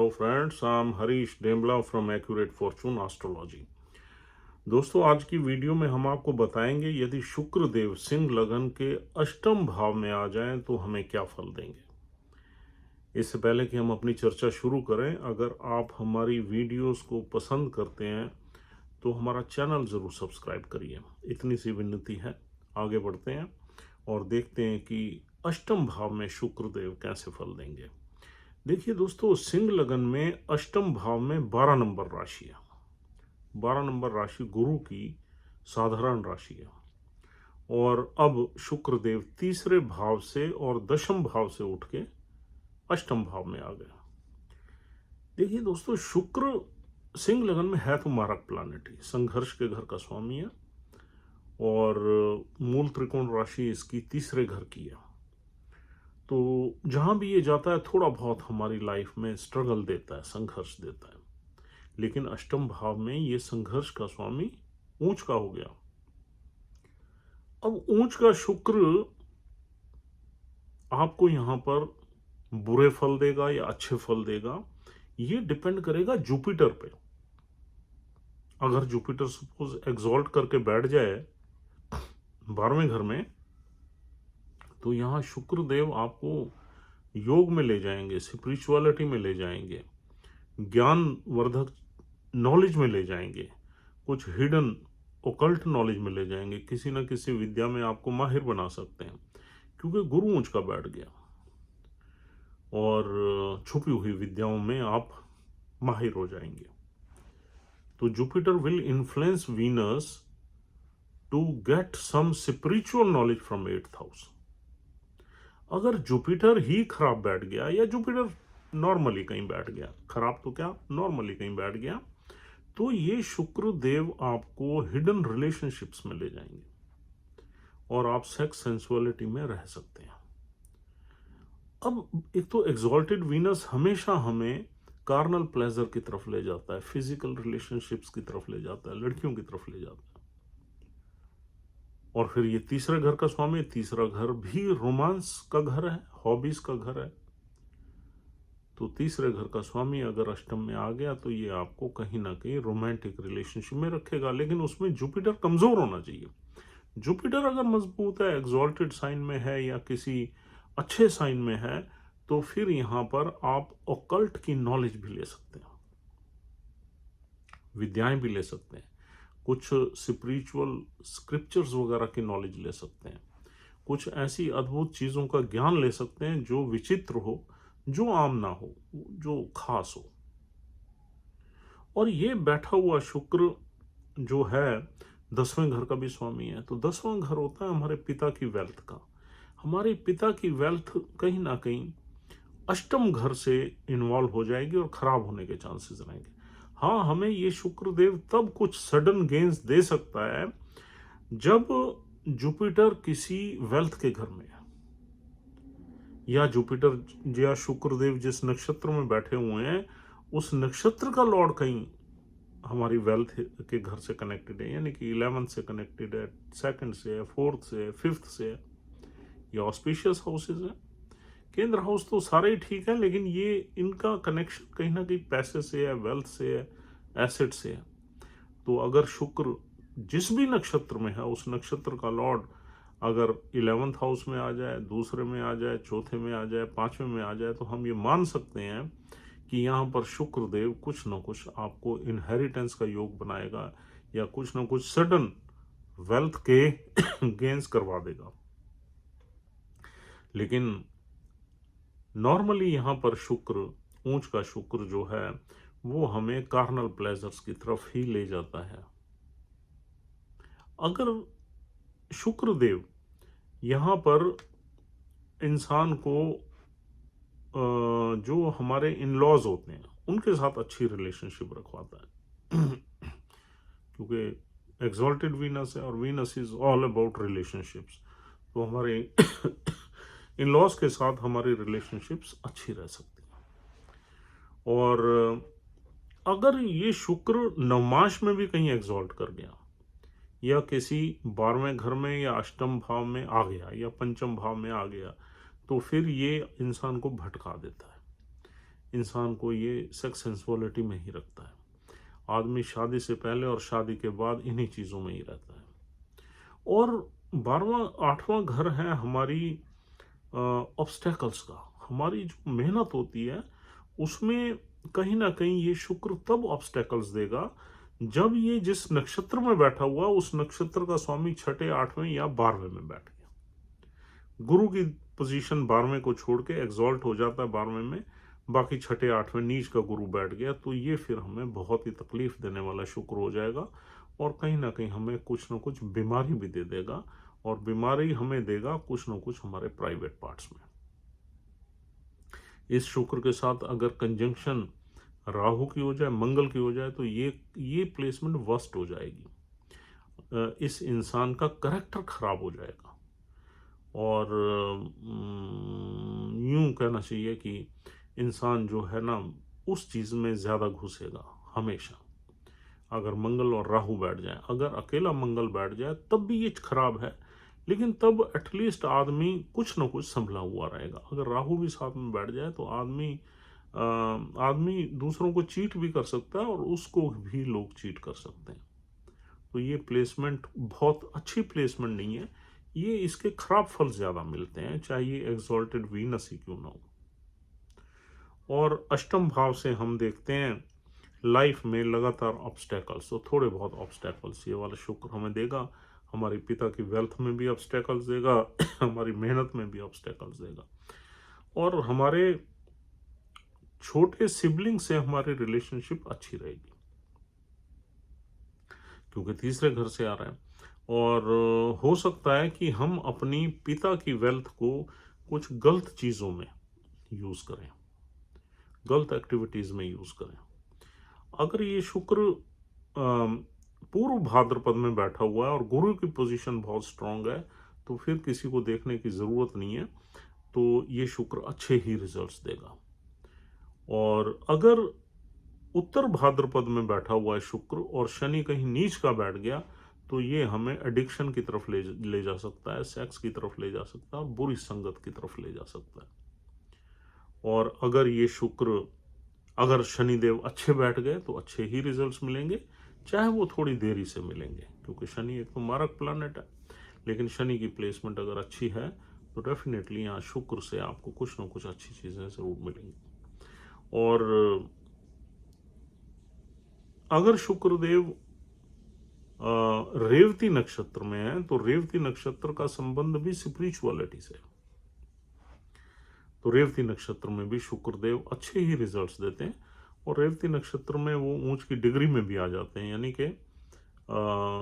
Hello friends, I am Harish Dembla from accurate fortune astrology. दोस्तों, आज की वीडियो में हम आपको बताएंगे यदि शुक्र देव सिंह लगन के अष्टम भाव में आ जाएं तो हमें क्या फल देंगे। इससे पहले कि हम अपनी चर्चा शुरू करें, अगर आप हमारी वीडियोस को पसंद करते हैं तो हमारा चैनल ज़रूर सब्सक्राइब करिए। इतनी सी विनती है। आगे बढ़ते हैं और देखते हैं कि अष्टम भाव में शुक्र देव कैसे फल देंगे। देखिए दोस्तों, सिंह लगन में अष्टम भाव में 12 नंबर राशि है। 12 नंबर राशि गुरु की साधारण राशि है और अब शुक्र देव तीसरे भाव से और दशम भाव से उठ के अष्टम भाव में आ गया। देखिए दोस्तों, शुक्र सिंह लगन में है तो मारक प्लानेट ही, संघर्ष के घर का स्वामी है और मूल त्रिकोण राशि इसकी तीसरे घर की है। तो जहाँ भी ये जाता है थोड़ा बहुत हमारी लाइफ में स्ट्रगल देता है, संघर्ष देता है, लेकिन अष्टम भाव में ये संघर्ष का स्वामी ऊंच का हो गया। अब ऊंच का शुक्र आपको यहाँ पर बुरे फल देगा या अच्छे फल देगा, ये डिपेंड करेगा जुपिटर पे। अगर जुपिटर सपोज एग्जॉल्ट करके बैठ जाए 12वें घर में, तो यहाँ शुक्र देव आपको योग में ले जाएंगे, स्पिरिचुअलिटी में ले जाएंगे, ज्ञान वर्धक नॉलेज में ले जाएंगे, कुछ हिडन ओकल्ट नॉलेज में ले जाएंगे, किसी न किसी विद्या में आपको माहिर बना सकते हैं, क्योंकि गुरु ऊंच का बैठ गया और छुपी हुई विद्याओं में आप माहिर हो जाएंगे। तो Jupiter will influence Venus to get some spiritual knowledge from 8th house. अगर जुपिटर ही खराब बैठ गया या जुपिटर नॉर्मली कहीं बैठ गया, खराब तो क्या नॉर्मली कहीं बैठ गया, तो ये शुक्र देव आपको हिडन रिलेशनशिप्स में ले जाएंगे और आप सेक्स सेंसुअलिटी में रह सकते हैं। अब एक तो एग्जॉल्टेड वीनस हमेशा हमें कार्नल प्लेजर की तरफ ले जाता है, फिजिकल रिलेशनशिप्स की तरफ ले जाता है, लड़कियों की तरफ ले जाता है। और फिर ये तीसरे घर का स्वामी, तीसरा घर भी रोमांस का घर है, हॉबीज का घर है। तो तीसरे घर का स्वामी अगर अष्टम में आ गया तो ये आपको कहीं ना कहीं रोमांटिक रिलेशनशिप में रखेगा, लेकिन उसमें जुपिटर कमजोर होना चाहिए। जुपिटर अगर मजबूत है, एग्जॉल्टेड साइन में है या किसी अच्छे साइन में है, तो फिर यहां पर आप ऑकल्ट की नॉलेज भी ले सकते हैं, विद्याएं भी ले सकते हैं, कुछ स्पिरिचुअल स्क्रिप्चर्स वगैरह की नॉलेज ले सकते हैं, कुछ ऐसी अद्भुत चीजों का ज्ञान ले सकते हैं जो विचित्र हो, जो आम ना हो, जो खास हो। और ये बैठा हुआ शुक्र जो है 10वें घर का भी स्वामी है, तो 10वां घर होता है हमारे पिता की वेल्थ का। हमारे पिता की वेल्थ कहीं ना कहीं अष्टम घर से इन्वॉल्व हो जाएगी और खराब होने के चांसेस रहेंगे। हाँ, हमें ये शुक्र देव तब कुछ सडन गेन्स दे सकता है जब जुपिटर किसी वेल्थ के घर में है, या जुपिटर या शुक्रदेव जिस नक्षत्र में बैठे हुए हैं उस नक्षत्र का लॉर्ड कहीं हमारी वेल्थ के घर से कनेक्टेड है, यानी कि 11th से कनेक्टेड है, 2nd से है, 4th से है, 5th से है, ये ऑस्पिशियस हाउसेज है। केंद्र हाउस तो सारे ही ठीक है, लेकिन ये इनका कनेक्शन कहीं ना कहीं पैसे से है, वेल्थ से है, एसेट से है। तो अगर शुक्र जिस भी नक्षत्र में है उस नक्षत्र का लॉर्ड अगर 11th हाउस में आ जाए, दूसरे में आ जाए, चौथे में आ जाए, 5वें में आ जाए, तो हम ये मान सकते हैं कि यहाँ पर शुक्र देव कुछ ना कुछ आपको इनहेरिटेंस का योग बनाएगा या कुछ ना कुछ सडन वेल्थ के गेन्स करवा देगा। लेकिन नॉर्मली यहाँ पर शुक्र, ऊंच का शुक्र जो है वो हमें कार्नल प्लेजर्स की तरफ ही ले जाता है। अगर शुक्र देव यहाँ पर इंसान को जो हमारे इन लॉज होते हैं उनके साथ अच्छी रिलेशनशिप रखवाता है क्योंकि एग्जॉल्टेड वीनस है और Venus is all about relationships, तो हमारे इन लॉज के साथ हमारी रिलेशनशिप्स अच्छी रह सकती हैं। और अगर ये शुक्र नवमाश में भी कहीं एग्जॉल्ट कर गया या किसी 12वें घर में या अष्टम भाव में आ गया या पंचम भाव में आ गया, तो फिर ये इंसान को भटका देता है। इंसान को ये सेक्स सेंसुअलिटी में ही रखता है। आदमी शादी से पहले और शादी के बाद इन्हीं चीज़ों में ही रहता है। और 12वां 8वां घर है हमारी ऑब्स्टेकल्स का। हमारी जो मेहनत होती है उसमें कहीं ना कहीं ये शुक्र तब ऑब्स्टेकल्स देगा जब ये जिस नक्षत्र में बैठा हुआ उस नक्षत्र का स्वामी 6, 8वें या 12वें में बैठ गया। गुरु की पोजीशन 12वें को छोड़ के एग्जॉल्ट हो जाता है 12वें में, बाकी 6, 8वें नीच का गुरु बैठ गया, तो ये फिर हमें बहुत ही तकलीफ देने वाला शुक्र हो जाएगा और कहीं ना कहीं हमें कुछ ना कुछ बीमारी भी दे देगा, और बीमारी हमें देगा कुछ ना कुछ हमारे प्राइवेट पार्ट्स में। इस शुक्र के साथ अगर कंजंक्शन राहु की हो जाए, मंगल की हो जाए, तो ये प्लेसमेंट वर्स्ट हो जाएगी। इस इंसान का करैक्टर खराब हो जाएगा और यूं कहना चाहिए कि इंसान जो है ना उस चीज़ में ज़्यादा घुसेगा हमेशा। अगर मंगल और राहु बैठ जाए, अगर अकेला मंगल बैठ जाए तब भी ये खराब है, लेकिन तब एटलीस्ट आदमी कुछ ना कुछ संभला हुआ रहेगा। अगर राहु भी साथ में बैठ जाए तो आदमी दूसरों को चीट भी कर सकता है और उसको भी लोग चीट कर सकते हैं। तो ये प्लेसमेंट बहुत अच्छी प्लेसमेंट नहीं है, ये इसके खराब फल ज़्यादा मिलते हैं, चाहे ये एग्जॉल्टेड वीनस ही क्यों ना हो। और अष्टम भाव से हम देखते हैं लाइफ में लगातार ऑब्स्टेकल्स, तो थोड़े बहुत ऑब्स्टेकल्स ये वाला शुक्र हमें देगा। हमारे पिता की वेल्थ में भी ऑब्स्टेकल्स देगा, हमारी मेहनत में भी ऑब्स्टेकल्स देगा, और हमारे छोटे सिबलिंग से हमारी रिलेशनशिप अच्छी रहेगी क्योंकि तीसरे घर से आ रहा है। और हो सकता है कि हम अपनी पिता की वेल्थ को कुछ गलत चीज़ों में यूज़ करें, गलत एक्टिविटीज़ में यूज़ करें। अगर ये शुक्र पूर्व भाद्रपद में बैठा हुआ है और गुरु की पोजीशन बहुत स्ट्रांग है, तो फिर किसी को देखने की ज़रूरत नहीं है, तो ये शुक्र अच्छे ही रिजल्ट्स देगा। और अगर उत्तर भाद्रपद में बैठा हुआ है शुक्र और शनि कहीं नीच का बैठ गया, तो ये हमें एडिक्शन की तरफ ले जा सकता है, सेक्स की तरफ ले जा सकता है और बुरी संगत की तरफ ले जा सकता है। और अगर ये शुक्र, अगर शनिदेव अच्छे बैठ गए तो अच्छे ही रिजल्ट्स मिलेंगे, चाहे वो थोड़ी देरी से मिलेंगे, क्योंकि शनि एक तो मारक प्लैनेट है, लेकिन शनि की प्लेसमेंट अगर अच्छी है तो डेफिनेटली यहाँ शुक्र से आपको कुछ ना कुछ अच्छी चीज़ें ज़रूर मिलेंगी। और अगर शुक्रदेव रेवती नक्षत्र में है तो रेवती नक्षत्र का संबंध भी स्पिरिचुअलिटी से, तो रेवती नक्षत्र में भी शुक्रदेव अच्छे ही रिजल्ट्स देते हैं, और रेवती नक्षत्र में वो ऊंच की डिग्री में भी आ जाते हैं, यानी कि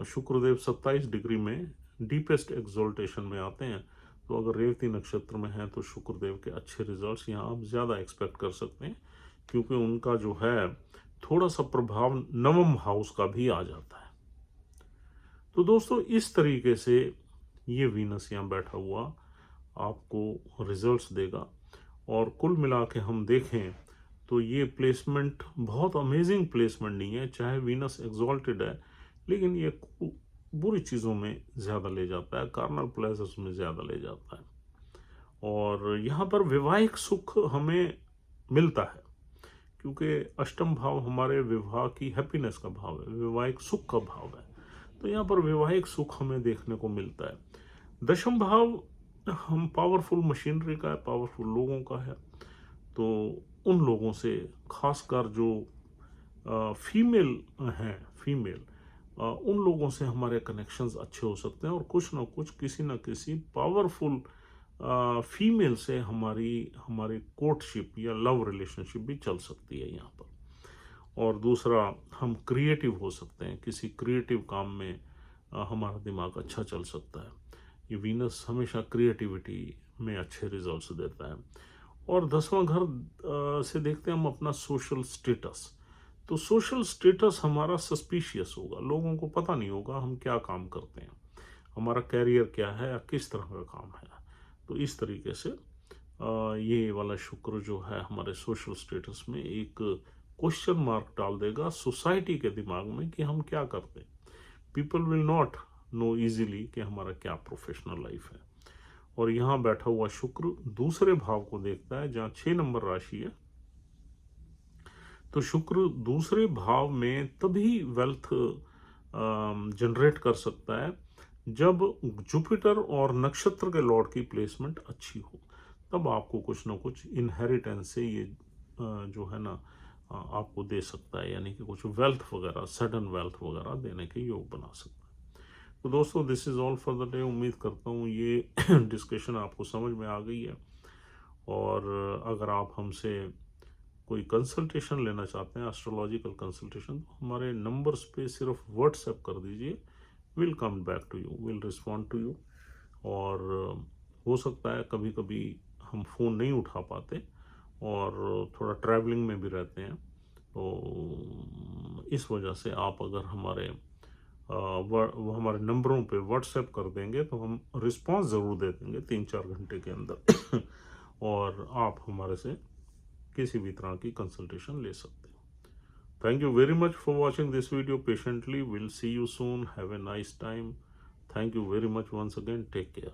शुक्रदेव 27 डिग्री में डीपेस्ट एक्सोल्टेशन में आते हैं। तो अगर रेवती नक्षत्र में है तो शुक्रदेव के अच्छे रिजल्ट्स यहाँ आप ज़्यादा एक्सपेक्ट कर सकते हैं, क्योंकि उनका जो है थोड़ा सा प्रभाव नवम हाउस का भी आ जाता है। तो दोस्तों इस तरीके से ये वीनस यहाँ बैठा हुआ आपको रिजल्ट्स देगा, और कुल मिला के हम देखें तो ये प्लेसमेंट बहुत अमेजिंग प्लेसमेंट नहीं है, चाहे वीनस एग्जॉल्टेड है, लेकिन ये बुरी चीज़ों में ज़्यादा ले जाता है, कार्नल प्लेजर्स में ज़्यादा ले जाता है। और यहाँ पर वैवाहिक सुख हमें मिलता है, क्योंकि अष्टम भाव हमारे विवाह की हैप्पीनेस का भाव है, वैवाहिक सुख का भाव है, तो यहाँ पर वैवाहिक सुख हमें देखने को मिलता है। दशम भाव हम पावरफुल मशीनरी का है, पावरफुल लोगों का है, तो उन लोगों से खासकर जो फीमेल हैं, उन लोगों से हमारे कनेक्शंस अच्छे हो सकते हैं, और कुछ ना कुछ किसी ना किसी पावरफुल फीमेल से हमारी कोर्टशिप या लव रिलेशनशिप भी चल सकती है यहाँ पर। और दूसरा, हम क्रिएटिव हो सकते हैं, किसी क्रिएटिव काम में हमारा दिमाग अच्छा चल सकता है। ये वीनस हमेशा क्रिएटिविटी में अच्छे रिजल्ट्स देता है। और 10वां घर से देखते हैं हम अपना सोशल स्टेटस, तो सोशल स्टेटस हमारा सस्पिशियस होगा, लोगों को पता नहीं होगा हम क्या काम करते हैं, हमारा कैरियर क्या है या किस तरह का काम है। तो इस तरीके से ये वाला शुक्र जो है हमारे सोशल स्टेटस में एक क्वेश्चन मार्क डाल देगा सोसाइटी के दिमाग में कि हम क्या करते हैं। People will not know easily कि हमारा क्या प्रोफेशनल लाइफ है। और यहाँ बैठा हुआ शुक्र दूसरे भाव को देखता है जहाँ 6 नंबर राशि है, तो शुक्र दूसरे भाव में तभी वेल्थ जनरेट कर सकता है जब जुपिटर और नक्षत्र के लॉर्ड की प्लेसमेंट अच्छी हो, तब आपको कुछ ना कुछ इनहेरिटेंस से ये जो है ना आपको दे सकता है, यानी कि कुछ वेल्थ वगैरह, सडन वेल्थ वगैरह देने के योग बना सकता है। तो दोस्तों, this is all for the day. उम्मीद करता हूँ ये डिस्कशन आपको समझ में आ गई है, और अगर आप हमसे कोई कंसल्टेशन लेना चाहते हैं, एस्ट्रोलॉजिकल कंसल्टेशन, तो हमारे नंबर्स पे सिर्फ व्हाट्सएप कर दीजिए, will come back to you, will respond to you. और हो सकता है कभी कभी हम फ़ोन नहीं उठा पाते और थोड़ा ट्रैवलिंग में भी रहते हैं, तो इस वजह से आप अगर हमारे हमारे नंबरों पे व्हाट्सएप कर देंगे तो हम रिस्पांस ज़रूर दे देंगे 3-4 घंटे के अंदर और आप हमारे से किसी भी तरह की कंसल्टेशन ले सकते हैं। Thank you very much for watching this video patiently. Will see you soon. Have a nice time. Thank you very much once again. Take care.